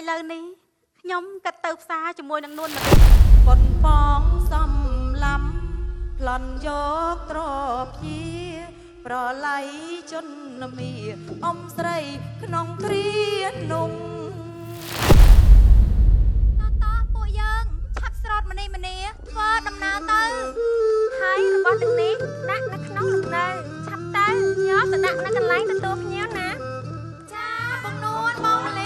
lâu ní nhóm cắt tơ xa cho môi năng luôn mà còn bóng xăm lắm lần gió trọp chia pro lấy chân mì ông sấy nông triên nung bộ dân chắc sọt mà nè vợ đầm nào tơ thấy là bao từng ní nặng nó nóng lực nơi chắp tay nhớ sẽ nặng nó cần lấy từ tôi nhớ nè cha bông nuôn bông lì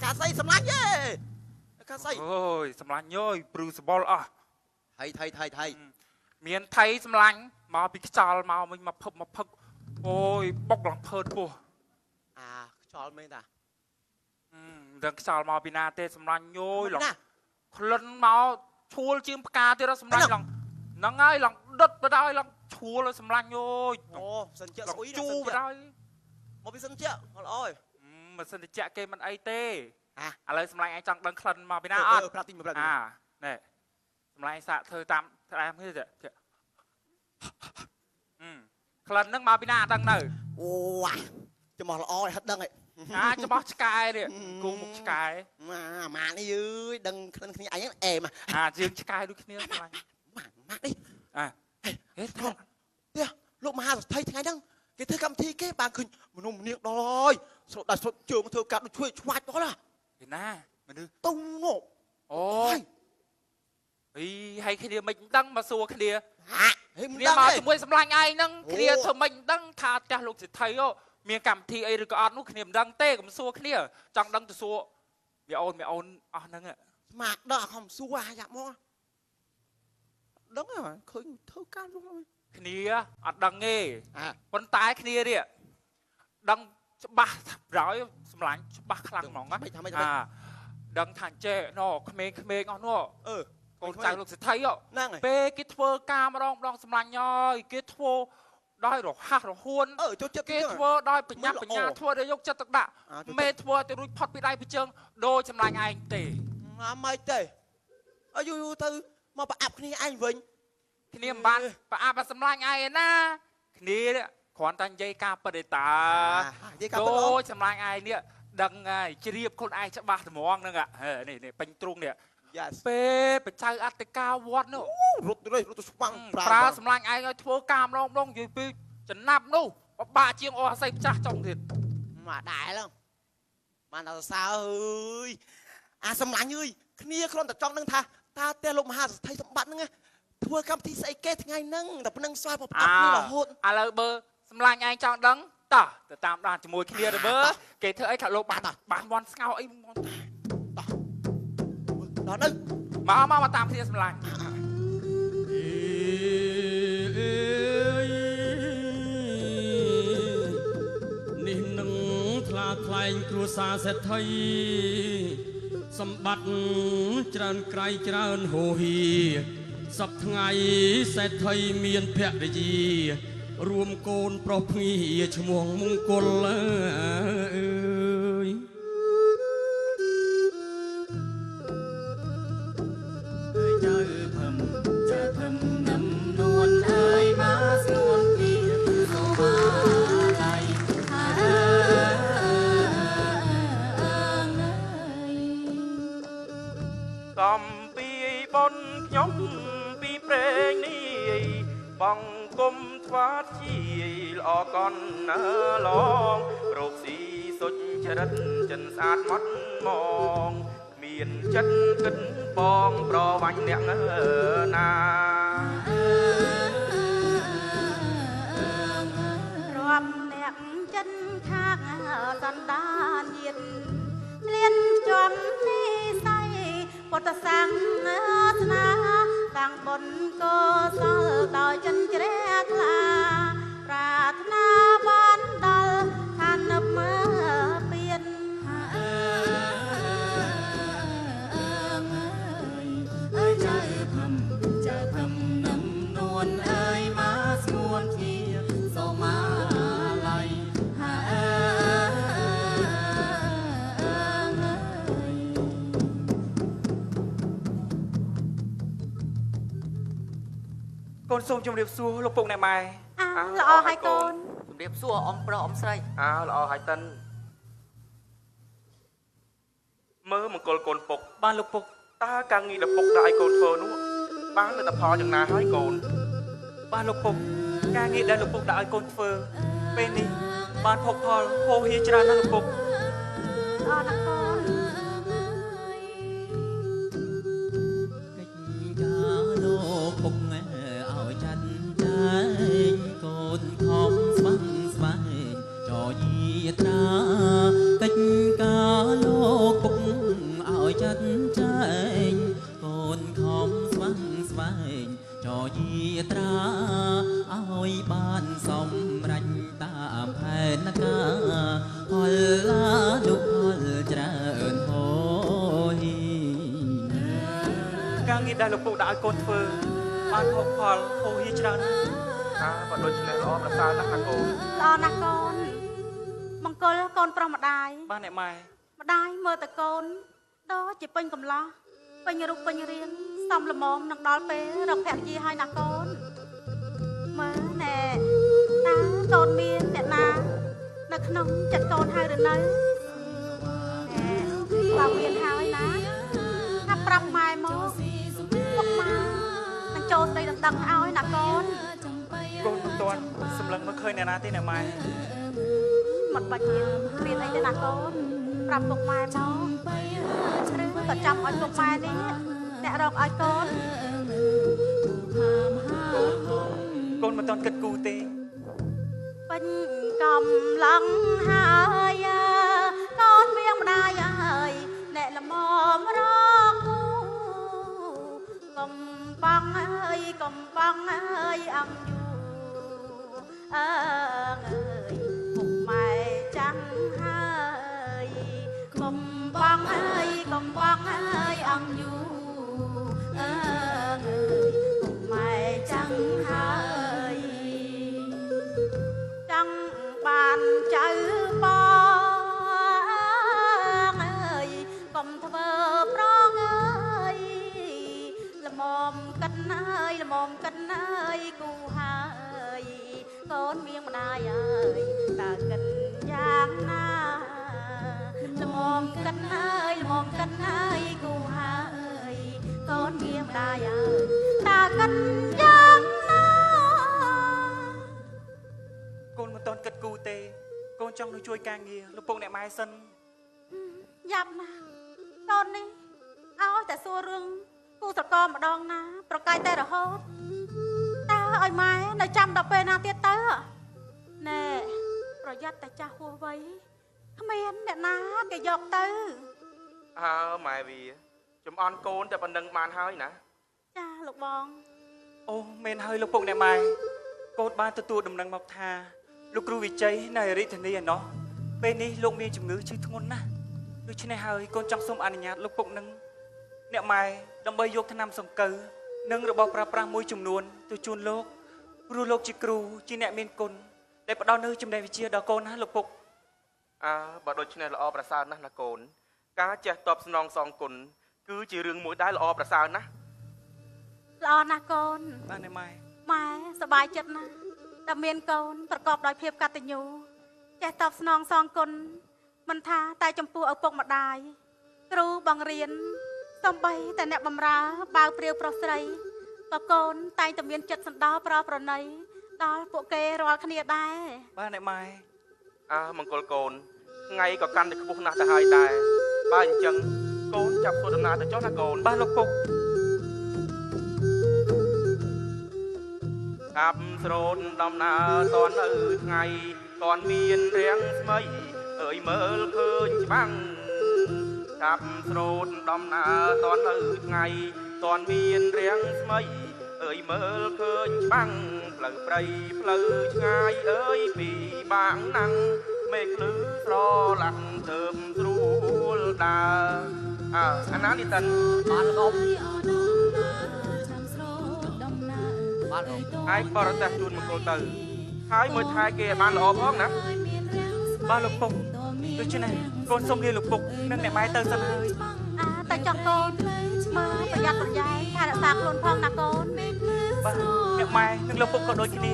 cá xây sầm lanh nhé cá xây ôi sầm lanh ơi Bruce Ball à thầy miền Tây sầm lanh mà bị chal mà mình mà phật ôi bóc lòng phật bùa à cho mình ta đằng chal mà bị na tê sầm lanh ôi lòng lần mà chua chim cá tê đó sầm lanh lòng nó ngay lòng đất vào đây lòng chua là sầm lanh ôi ồ sân chợ lòng chu vào đây một cái sân chợ ôi mà sân chợ kia mình ai tê à lời sầm lanh anh chẳng đằng khăn mà bị na ăn pratin à này sầm lanh xạ thơ tam thơ em thế vậy khăn nước mà bị na đằng này wow cho mỏ ôi hết đằng ấy à cho bóc sky đi cùng một sky mà đi ơi đằng khăn khăn ấy em mà à riêng sky đôi khi nữa mà đi à hết thôi tia lúc mà thấy thế đằng cái thứ cầm thi cái bàn khinh mình nung miệng rồi số đặt số trường thưa cả chui choát đó là thì na mình đưa tung nổ ôi ý hay khi đi mình đăng mà xua khi đi mình mà chúng tôi xâm lanh ai nâng khi đi thôi mình đăng thà cha lục thì thấy ô miền cầm thi ấy được ăn lúc khi đăng tê cũng xua khi đi chẳng đăng từ xua mẹ ôn nâng ạ mà đó không xua à dạ mua đúng rồi khơi thưa cả luôn rồi khi ăn đăng nghe à con tái khi đi đăng ba rồi xâm lanh ba khăn nóng á à đăng thằng trẻ nó khmê nó con trai lục thì thấy ô bê cái thơ ca mà đong xâm lanh ơi cái thơ đôi rồi ha rồi huôn cái thơ đôi bình nhá thơ để dục cho tất đạ mê thơ thì rút phật bị đây bị chân đôi xâm lanh anh tỉ mày tỉ ở dù thư mà bà ạp khi anh vinh khi niệm bạn bà ạp bà xâm lanh anh na khi đấy khoan tan dây ca bà đề ta đôi xâm lanh anh nè đằng chỉ riêng con ai chắc ba thì mong nè ạ này bánh trung nè bê bê chơi ăn cái cao vót nữa rút băng pra sầm lanh ai ơi thua cam long gì bê chấn nạp đâu ba chiêng o xây cha trong thiệt mà đại lắm mà là sao ơi à sầm lanh ơi kia con tập trong nâng ta tê lục mà thấy thầm bạn nghe thua cam thì xây kết ngay nâng tập nâng xoay một tập như là hôn à lời bơ sầm lanh ai trong đắng tả từ tam đàn chỉ mùi kia rồi bơ kể thưa ấy khả lục bạn mòn sao ấy đó nâng mà tam thiên sầm lanhนี่นึงคลาคลายครัวซาเสร็จไทยสมบัติเจริญไกลเจริญโหฮีสับไงเสร็จไทยเมียนแพะได้ยีรวมโกนปรบงีชมวงมงคลเลยកំពីបុនខ្ញុំពីព្រេងនេះបងគុំថ្វាត់ជាល្អកនណាឡងរោគស៊ីសុចចរិតចិនស្អាតម៉ត់មង មានចិត្តគិតបងប្រវាញ់អ្នកណារាប់អ្នកចិនខាងសន្តានញាតលៀនជាប់និស័យពុទ្ធសាសនាតាំងបុណ្យកុសលដោយចិនជ្រះថ្លាប្រាថ្នាបានដល់ឋានមើពៀនអើយចៅភំនឹមនួនអើយមកស្ងួនជាសូមាឡៃកូនសូមជម្រាបសួរលោកពុកអ្នកម៉ែ ល្អហើយកូន ជំរាបសួរអ៊ំប្រុសអ៊ំស្រីល្អហើយតិនមើលមង្គលកូនពុក បានលោកពុក តើការងារលោកពុកដាក់ឲ្យកូនធ្វើនោះបានលទ្ធផលយ៉ាងណាហើយកូន បានលោកពុកការងារដែលលោកពុកដាក់ឲ្យកូនធ្វើពេលនេះបានភោគផលហូរហៀច្រើនណាស់លោកពុក ល្អណាស់កូន កិច្ចការលោកពុកឲ្យចាត់ចែងកូនខំស្វឹងស្វែងចយាត្រាកិច្ចការលោកពុកឲ្យចាត់ចែងកូនខំស្វឹងស្វែងចយាត្រាឲ្យបានសម្រេចតាមផែនការផលឡានុផលច្រើនហូរហៀ ការងារដែលលោកពុកដាក់ឲ្យកូនធ្វើបានភោគផលហូរហៀច្រើនណាស់ បើដូច្នេះល្អប្រសើរណាស់ណាកូន ល្អណាស់កូនមង្គលកូនប្រុសម្ដាយ បានអ្នកម៉ែ ម្ដាយមើលតកូនដូចជាពេញកំឡោះពេញរូបពេញរាងសំល្មមនឹងដល់ពេលរកភរិយាហើយណាកូនមើលណែតើកូនមានអ្នកណានៅក្នុងចិត្តកូនហើយឬនៅណែបើមានហើយណាថាប្រាប់ម៉ែមកពុកម៉ែនឹងចូលស្ដីដណ្ដឹងឲ្យណាកូនក ូនមិនទាន់សម្លឹងមើលឃើញអ្នកណាទេអ្នកម៉ែ មិនបាច់មានអីទេណាកូនប្រាប់ពុកម៉ែមកឬក៏ចាំឲ្យពុកម៉ែនេះអ្នករកឲ្យកូន កូនមិនទាន់គិតគូរទេ ពេញកំឡងហើយកូនមៀងម្ដាយអើយអ្នកល្មមរកគូកំប៉ងអើយកំប៉ងអើយអំយូអើងអើយពុកម៉ែចាំងហើយកំប៉ងអើយកំប៉ងអើយអំយូអើងអើយពុកម៉ែចាំងហើយចង់បានចៅបងអើយកុំធ្វើប្រងអើយល្មមកិនអើយល្មមកិនអើយគូហើយកូនមៀងម្ដាយអើយតើកិនយ៉ាងណាល្មមកិនអើយល្មមកិនអើយគូហើយកូនមៀងម្ដាយអើយតើកិនយ៉ាងណា កូនមិនទាន់គិតគូរទេកូនចង់ទៅជួយការងារលោកពុកអ្នកម៉ែសិន យ៉ាប់ណាស់កូននេះឲ្យតែសួររឿងគូស្រករម្ដងណាប្រកែកតែរហូតតើឲ្យម៉ែនៅចាំដល់ពេលណាទៀតទៅណែប្រយ័ត្នតែចាស់ហួសវ័យគ្មានអ្នកណាគេយកទៅ ម៉ែវាចំអន់កូនតែប៉ុណ្្នឹងបានហើយណា ចាលោកបង អូមែនហើយលោកពុកអ្នកម៉ែកូនបានទទួលដំណឹងមកថាលោកគ្រូវិជ័យនៅរាជធានីឯណោះពេលនេះលោកមានជំងឺឈឺធ្ងន់ណាស់ដូច្នេះហើយកូនចង់សូមអនុញ្ញាតលោកពុកនឹងអ្នកម៉ែដើម្បីយកថ្នាំសង្កូវនិងរបស់ប្រើប្រាស់មួយចំនួនទៅជូនលោកព្រោះលោកជាគ្រូជាអ្នកមានគុណដែលផ្ដល់នូវចំណេះវិជ្ជាដល់កូនណាលោកពុក បើដូច្នេះល្អប្រសើរណាស់ណាកូនការចេះតបស្នងសងគុណគឺជារឿងមួយដែលល្អប្រសើរណាស់ ល្អណាស់កូន បានទេម៉ែ ម៉ែសប្បាយចិត្តណាស់ដែលមានកូនប្រកបដោយភាពកតញ្ញូចេះតបស្នងសងគុណមិនថាតែចំពោះឪពុកម្ដាយគ្រូបង្រៀនសំបីតែអ្នកបម្រើបាវព្រាវប្រុសស្រីក៏កូនតែងតែមានចិត្តសន្តោសប្រណីដល់ពួកគេរាល់គ្នាដែរ បានទេម៉ែ មង្គលកូនថ្ងៃក៏កាន់តែខ្ពស់ណាស់ទៅហើយដែរបើអញ្ចឹង កូនចាប់ធ្វើដំណើរទៅចុះណាកូន បាទលោកពុក កាប់ស្រោនដំណើរតននៅថ្ងៃតនមានរាំងស្មៃអើយមើលឃើញច្បាំងកាប់ស្រោនដំណើរតននៅថ្ងៃតនមានរាំងស្មៃអើយមើលឃើញច្បាំងផ្លូវព្រៃផ្លូវឆ្ងាយអើយពីបាងណាំងមេឃលឺស្រឡាក់ទៅស្រួលដើរអាណានេះតិន បានលោកអ៊ំ ឯងបរទេសជូនមង្គលទៅហើយមើលថែគេឲ្យបានល្អផងណា បាទលោកពុកដូច្នេះកូនសុំលាលោកពុកនិងអ្នកម៉ែទៅសិនហើយ តែចង់កូនមើលប្រយ័ត្នប្រយែងថែរក្សាខ្លួនផងណាកូន បាទអ្នកម៉ែនិងលោកពុកក៏ដូចគ្នា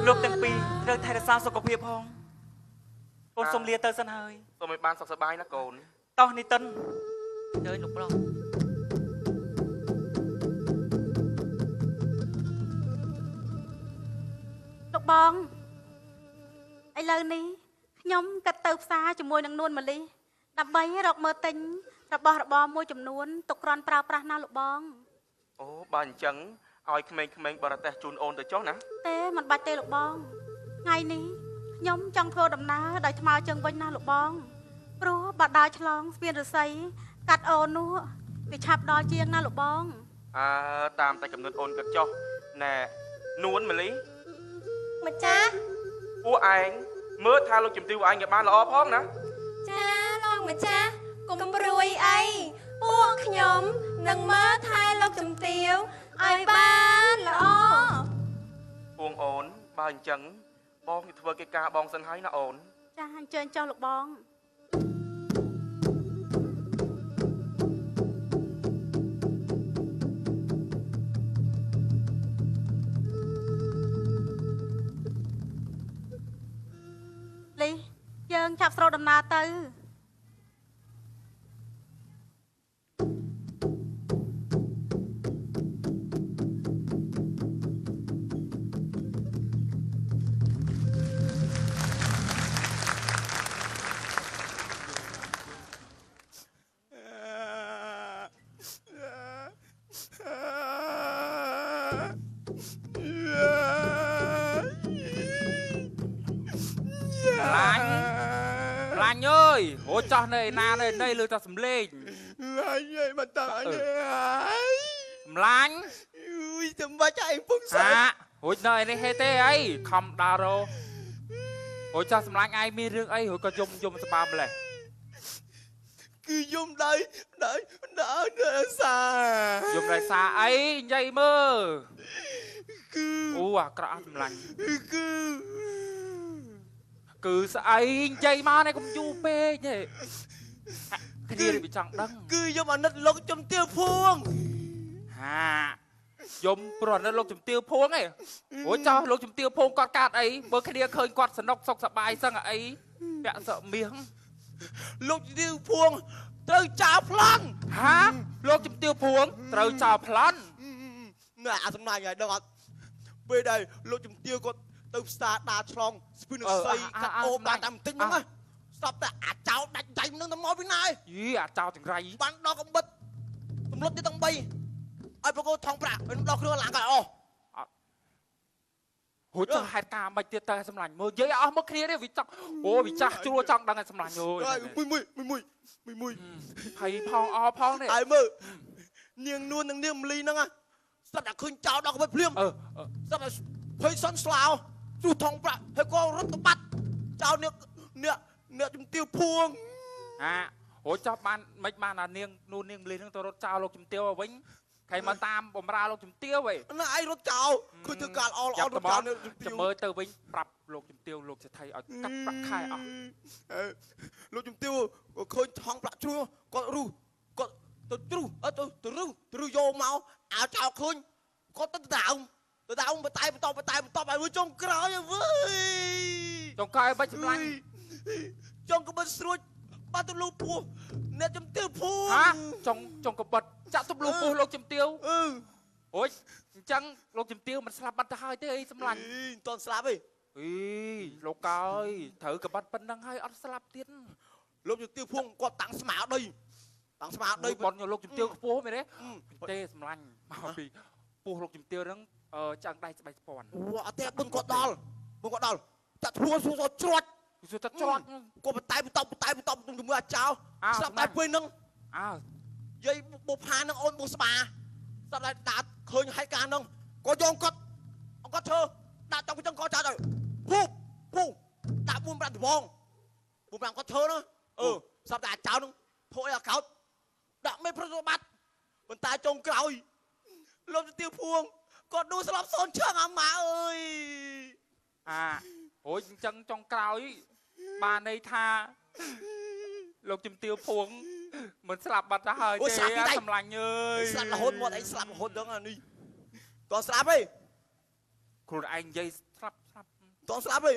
លោកទាំងពីរត្រូវថែរក្សាសុខភាពផងកូនសុំលាទៅសិនហើយ សូមឲ្យបានសុខសប្បាយណាកូន តោះនេះតិន ទៅលោកប្រុស លោកបងឥឡូវនេះខ្ញុំកាត់ទៅផ្សារជាមួយនឹងនួនម៉ាលីដើម្បីរកមើលទិញរបស់របរមួយចំនួនទុកគ្រាន់ប្រើប្រាស់ណាលោកបង អូបើអញ្ចឹងឲ្យក្មេងៗបរទេសជូនអូនទៅចុះណា ទេមិនបាច់ទេលោកបងថ្ងៃនេះខ្ញុំចង់ធ្វើដំណើរដោយថ្មើរជើងវិញណាលោកបងព្រោះបើដើរឆ្លងស្ពានរស័យកាត់អូននោះវាឆាប់ដល់ជាងណាលោកបង តាមតែកំណត់អូនក៏ចុះណែនួនម៉ាលី ម្ចាស់ ពួកឯងមើលថាលោកជំទាវឯងឲ្យបានល្អផងណា ចាលោកម្ចាស់កុំព្រួយអីពួកខ្ញុំនឹងមើលថែលោកជំទាវឲ្យបានល្អ ពួងអូនបើអញ្ចឹងបងទៅធ្វើកិច្ចការបងសិនហើយណាអូន ចាអញ្ជើញចុះលោកបងលីយើងឆាប់ស្រោដំណើរទៅ ឡាញ់អើយហូចចោះនៅឯណានៅនេះលើតែសំលេង ឡាញ់អើយមកតើអញហើយ សំឡាញ់ អើយចាំបាច់ឯងពុកសា ហូចនៅឯនេះហេទេអីខំដារោហូចចោះសំឡាញ់ឯងមានរឿងអីហូចក៏យំស្បាម្លេះ គឺយំដោយសា យំដោយសារអីនិយាយមើល គឺ អូអាក្រក់សំឡាញ់ គឺ គឺស្អីនិយាយមកនេះកុំយូរពេកទេគ្នានេះវាចង់ដឹង គឺយំអាណិតលោកជំទាវភួង ហាយំប្រណិតលោកជំទាវភួងឯងអូចោះលោកជំទាវភួងគាត់កាត់អីបើគ្នាឃើញគាត់សនុកសុខសប្បាយសឹងអីពាក់សក់មាស លោកជំទាវភួងត្រូវចោលប្លន់ ហាលោកជំទាវភួងត្រូវចោលប្លន់ ណែអាសំណាញ់ឲ្យដឹងអត់ពេលដែលលោកជំទាវគាត់ទៅផ្សារដើរឆ្លងស្ពីនស័យកាត់អូបានតាមបន្តិចហ្នឹងស្បតែអាចោលដាច់ដៃនឹងទៅមកពីណាយីអាចោលចង្រៃ បានដល់កំបិតទម្លុតទីទាំង3ឲ្យប្រកោថងប្រាក់មិនដល់គ្រឿងឡើងក៏អស់ ហូចចោះហេតុការមិនទៀតតើសម្លាញ់មើលនិយាយអស់មកគ្នានេះវាចង់អូវាចាស់ជ្រួចង់ដឹងឲ្យសម្លាញ់អើយមួយហើយផងអផងនេះ ហើយមើលនាងនួននឹងនាងមលីហ្នឹងស្ដាប់តែឃើញចោលដល់កំបិតភ្លាមស្ដាប់តែភ័យសន់ស្លាវទ្រុះថងប្រាក់ហើយក៏រត់ទៅបាត់ចោលអ្នកជំទាវភួង ហូចចោះបានមិនបានអានាងនួននាងមលីហ្នឹងទៅរត់ចោលលោកជំទាវឲ្យវិញខៃមកតាមបំរើលោកជំទាវឯង ណាឯងរត់ចោលឃើញធ្វើការល្អរត់ចោលចាំមើលទៅវិញប្រាប់លោកជំទាវលោកសេដ្ឋីឲ្យកាត់ប្រាក់ខែអស់ លោកជំទាវឃើញថងប្រាក់ជ្រួគាត់រុះគាត់ទៅទ្រុះទៅរុះយកមកឲ្យចោលឃើញគាត់ទៅដើមបតែបន្តឲ្យចុងក្រោយវើយ ចុងក្រោយបាច់សម្លាញ់ ចុងក្បិតស្រួចបាត់ទៅលោកពោះអ្នកជំទាវភួង ចុងក្បិតចាក់ទប់លោកពោះលោកជំទាវអូយអញ្ចឹងលោកជំទាវមិនស្លាប់បាត់ទៅហើយទេអីសម្លាញ់ មិនតន់ស្លាប់ទេ លោកកើយត្រូវក្បិតប៉ុណ្ណឹងហើយអត់ស្លាប់ទៀត លោកជំទាវភួងគាត់តាំងស្មារតី តង់ស្មារតី បនលោកជំទាវខ្ពស់មែនទេទេសម្លាញ់មកពីពោះលោកជំទាវហ្នឹងចាំងដៃស្បែកស្ពាន់អូអត់ទេបឹងគាត់ដល់ចាក់ធ្វើសួរច្រត់គាត់បន្តែបន្តជាមួយអាចោស្ដាប់តែពេលហ្នឹងយាយបុផានឹងអូនបុស្បាស្ដាប់តែដាតឃើញហេតុការណ៍ហ្នឹងក៏យកគាត់ធ្វើដាក់ចង់ចឹងក៏ចាត់ទៅភូដាក់4 5ដបង4 5គាត់ធ្វើណាស្ដាប់តែអាចោហ្នឹងធ្វើឲ្យអាកោតដាក់មេប្រតិបត្តិប៉ុន្តែចុងក្រោយលោកជំទាវភួងគាត់ដួលស្លាប់សូនឆឹងអាម៉ាអើយអូយអញ្ចឹងចុងក្រោយបានន័យថាលោកជំទាវភួងមិនស្លាប់បាត់ទៅហើយទេសម្លាញ់អើយស្លាប់រហូតមកអីស្លាប់រហូតដល់នេះតោះស្លាប់ទេខ្លួនឯងនិយាយស្លាប់តោះស្លាប់ទេ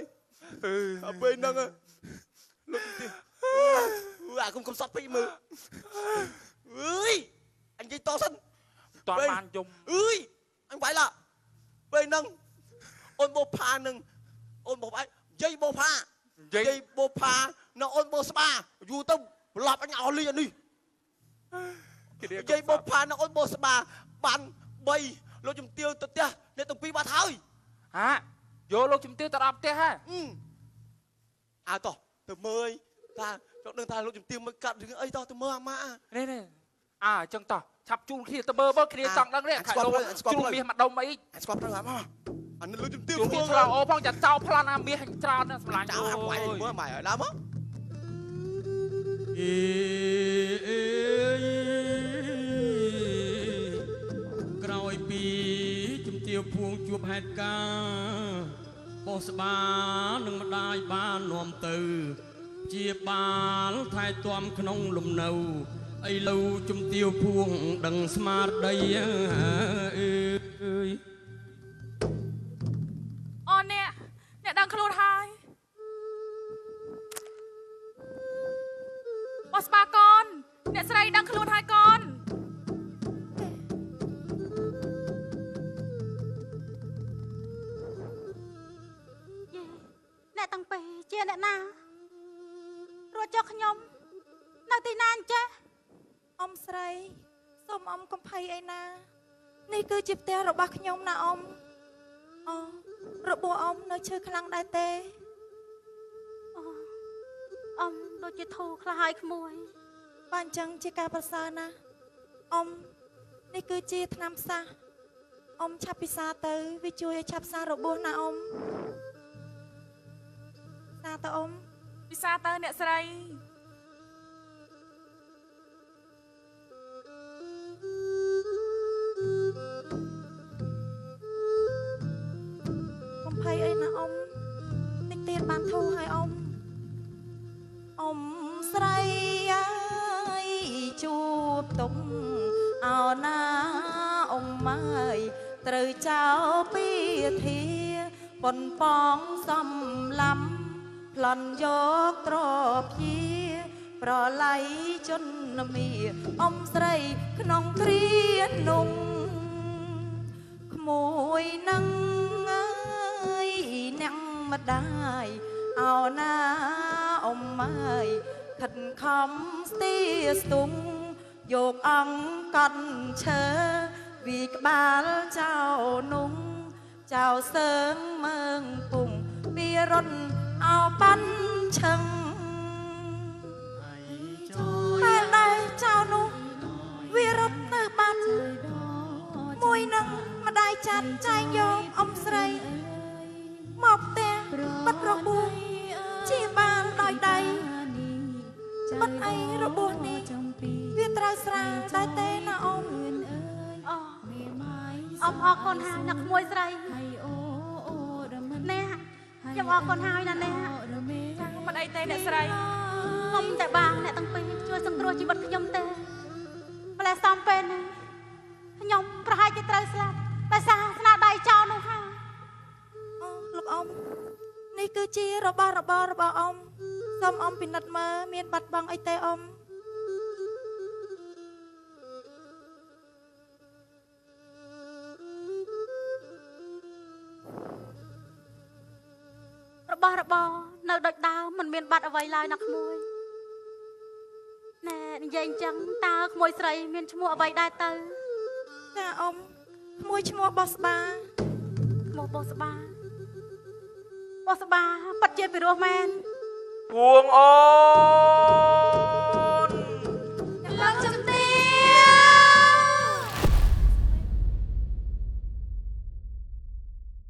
ពេលហ្នឹងលោកជំទាវអាគុំសត់ពេកមើលអើយអញនិយាយតសិនតបានយំអញបាយឡាពេលហ្នឹងអូនបោផានឹងអូនបោផាយាយបោផានៅអូនបោស្បាយូរទៅប្រឡប់អញអស់លីអានេះយាយបោផានៅអូនបោស្បាបាន3លោកជំទាវទៅផ្ទះអ្នកទាំងពីរបាត់ហើយយកលោកជំទាវទៅដល់ផ្ទះហ่าតោះទៅមើលថាចង់ដឹងថាលោកជំទាវមិនកាត់រឿងអីតោះទៅមើលអាម៉ានេះអញ្ចឹងតោះឆាប់ជួលគ្នាទៅមើលគ្នាចង់ដឹងនេះខែលោកជួលមាសម្ដុំអីស្គាល់ទៅអាម៉ាអានេះលោកជំទាវជួលឆ្លោអូផងចាចោលប្លន់អាមាសច្រើនណាស់សម្លាញ់ចោលអាវាយមើលម៉ែឲ្យឡើងមកក្រោយពីជំទាវភួងជួបហេតុការណ៍បោះស្បានឹងម្ដាយបាននាំទៅជាបាលថែទាំក្នុងលំនៅឥឡូវជំទាវភួងដឹងស្មារតីអូនអ្នកដឹងខ្លួនហើយបោះស្បាកូនអ្នកស្រីដឹងខ្លួនហើយកូនអ្នកតាំងពីជាអ្នកណារត់ចុះខ្ញុំនៅទីណាអញ្ចេះអ៊ំស្រីសូមអ៊ំកំភៃអីណានេះគឺជាផ្ទះរបស់ខ្ញុំណាអ៊ំរបួសអ៊ំនៅឈឺខ្លាំងដែរទេអ៊ំដូចជាធូរខ្លះហើយក្មួយបើអញ្ចឹងជាការប្រសើរណាស់អ៊ំនេះគឺជាថ្នាំផ្សះអ៊ំឆាប់ពិសាទៅវាជួយឲ្យឆាប់សារបួសណាអ៊ំសាទៅអ៊ំពិសាទៅអ្នកស្រីភ័យអីណាអ៊ំតិចទៀតបានធូរហើយអ៊ំស្រីអើយជួបទុំអោណាអ៊ំអើយត្រូវចោលពីធាប៉ុនប៉ងសំឡំប្លន់យកត្រភាប្រឡ័យជន់មីអ៊ំស្រីក្នុងគ្រានុំក្មួយនឹងអ្នកម្ដាយអោណាអ៊ំអើយខិតខំស្ទីស្ទុំយកអង្គកត់ឈើវីក្បាលចៅនុំចៅសើងមើងពុំពីរត់អោប៉ាន់ឆឹងហើយដែរចៅនោះវារត់ទៅបាត់មួយនឹងម្ដាយចាត់ចែងយកអ៊ំស្រីមកផ្ទះបាត់របួសជាបានដោយដៃបាត់អីរបួសនេះវាត្រូវស្រាលដែរទេណាអ៊ំអ៊ំអរគុណហើយអ្នកក្មួយស្រីអ្នកខ្ញុំអរគុណហើយណាអ្នកមិនអីទេអ្នកស្រីអ៊ំតែបានអ្នកទាំងពីរជួយសង្គ្រោះជីវិតខ្ញុំទេម្ល៉េះសំពេលនេះខ្ញុំប្រហែលជាត្រូវស្លាប់ដោយសារស្នាដៃចោលនោះហើយលោកអ៊ំនេះគឺជារបស់របររបស់អ៊ំសូមអ៊ំពិនិត្យមើលមានបាត់បង់អីទេអ៊ំរបស់របរនៅដូចដើមមិនមានបាត់អ្វីឡើយណាក្មួយណែ និយាយអញ្ចឹងតើក្មួយស្រីមានឈ្មោះអ្វីដែរទៅចាអ៊ំក្មួយឈ្មោះបោះស្បាឈ្មោះបោះស្បាប៉ាត់ជាពិរោះមែនពួងអូ